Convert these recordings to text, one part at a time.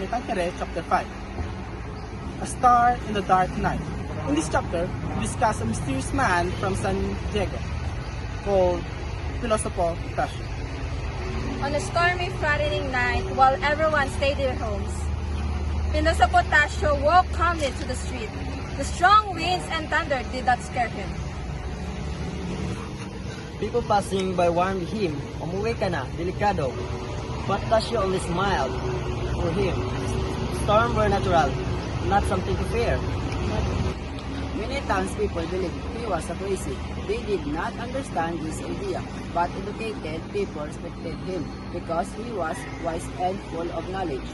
Tancere, Chapter 5. A Star in the Dark Night. In this chapter, we discuss a mysterious man from San Diego called Filosofo Tasio. On a stormy, frightening night, while everyone stayed in their homes, Filosofo Tasio walked calmly to the street. The strong winds and thunder did not scare him. People passing by warned him, "Umuwi ka na, delikado." But Tasio only smiled. For him, storms were natural, not something to fear. Many townspeople believed he was a crazy. They did not understand his idea, but educated people respected him because he was wise and full of knowledge.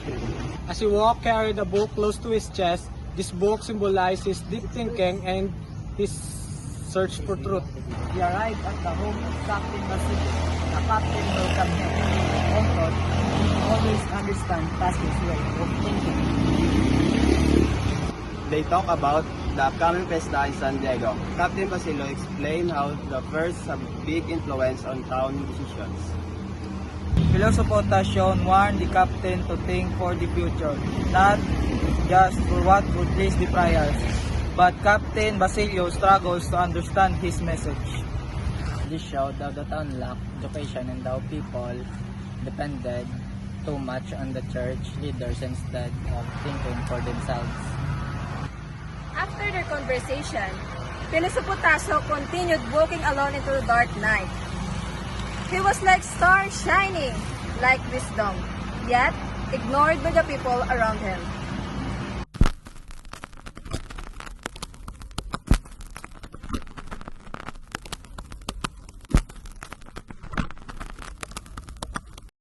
As he walked, carried a book close to his chest. This book symbolized his deep thinking and his search for truth. He arrived at the home of Captain Basilio. The captain welcomed him and thought he always understand Tasio's way of thinking. They talk about the upcoming festa in San Diego. Captain Basilio explained how the fairs have big influence on town decisions. Filosofo Tasio warned the captain to think for the future, not just for what would please the friars. But Captain Basilio struggles to understand his message. This showed how the town lacked education and how people depended too much on the church leaders instead of thinking for themselves. After their conversation, Filosofo Tasio continued walking alone into the dark night. He was like stars shining, like wisdom, yet ignored by the people around him.